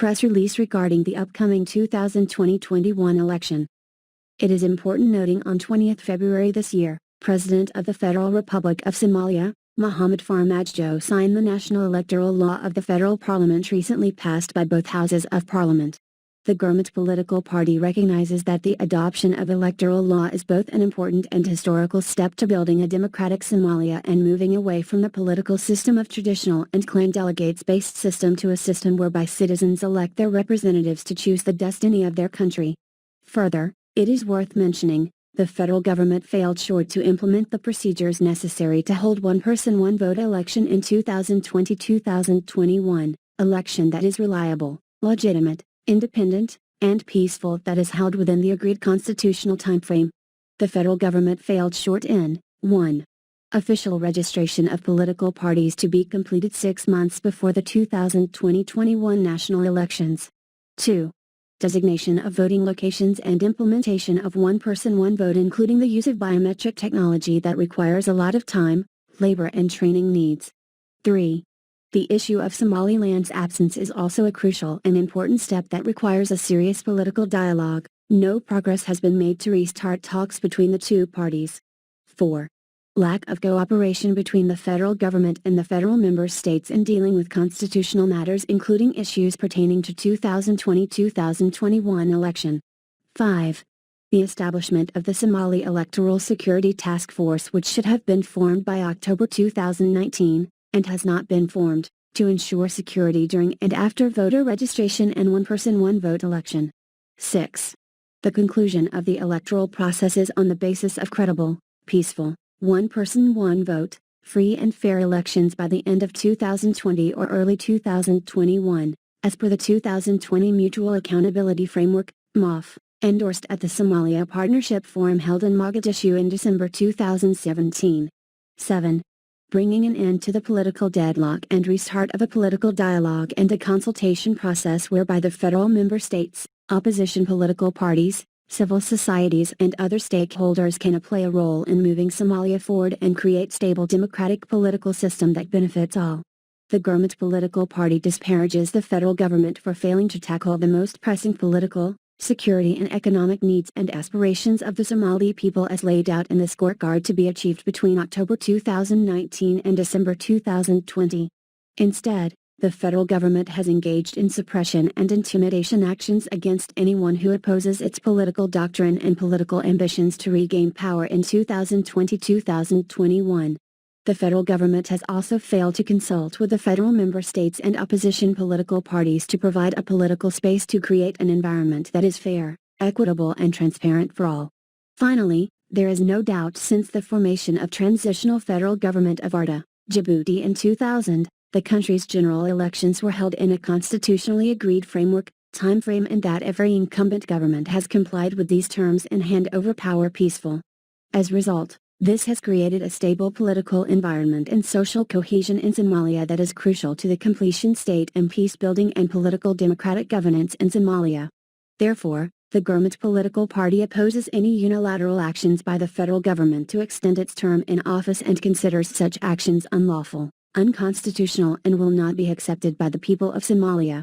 press release regarding the upcoming 2020-21 election. It is important noting on 20th February this year, President of the Federal Republic of Somalia, Mohamed Farmajo signed the National Electoral Law of the Federal Parliament recently passed by both houses of Parliament. The Gurmad political party recognizes that the adoption of electoral law is both an important and historical step to building a democratic Somalia and moving away from the political system of traditional and clan delegates-based system to a system whereby citizens elect their representatives to choose the destiny of their country. Further, it is worth mentioning, the federal government failed short to implement the procedures necessary to hold one-person one-vote election in 2020-2021, election that is reliable, legitimate, independent, and peaceful that is held within the agreed constitutional timeframe. The federal government failed short in 1. Official registration of political parties to be completed 6 months before the 2020-21 national elections. 2. Designation of voting locations and implementation of one-person one-vote including the use of biometric technology that requires a lot of time, labor and training needs. 3. The issue of Somaliland's absence is also a crucial and important step that requires a serious political dialogue. No progress has been made to restart talks between the two parties. 4. Lack of cooperation between the federal government and the federal member states in dealing with constitutional matters including issues pertaining to 2020-2021 election. 5. The establishment of the Somali Electoral Security Task Force which should have been formed by October 2019, and has not been formed, to ensure security during and after voter registration and one-person one-vote election. 6. The conclusion of the electoral processes on the basis of credible, peaceful, one-person one-vote, free and fair elections by the end of 2020 or early 2021, as per the 2020 Mutual Accountability Framework, MOF, endorsed at the Somalia Partnership Forum held in Mogadishu in December 2017. 7. Bringing an end to the political deadlock and restart of a political dialogue and a consultation process whereby the federal member states, opposition political parties, civil societies and other stakeholders can play a role in moving Somalia forward and create stable democratic political system that benefits all. The Gurmad political party disparages the federal government for failing to tackle the most pressing political, security and economic needs and aspirations of the Somali people as laid out in the scorecard to be achieved between October 2019 and December 2020. Instead, the federal government has engaged in suppression and intimidation actions against anyone who opposes its political doctrine and political ambitions to regain power in 2020-2021. The federal government has also failed to consult with the federal member states and opposition political parties to provide a political space to create an environment that is fair, equitable and transparent for all. Finally, there is no doubt since the formation of transitional federal government of Arda, Djibouti in 2000, the country's general elections were held in a constitutionally agreed framework, timeframe and that every incumbent government has complied with these terms and hand over power peaceful. As a result, this has created a stable political environment and social cohesion in Somalia that is crucial to the completion state and peace building and political democratic governance in Somalia. Therefore, the Gurmad political party opposes any unilateral actions by the federal government to extend its term in office and considers such actions unlawful, unconstitutional and will not be accepted by the people of Somalia.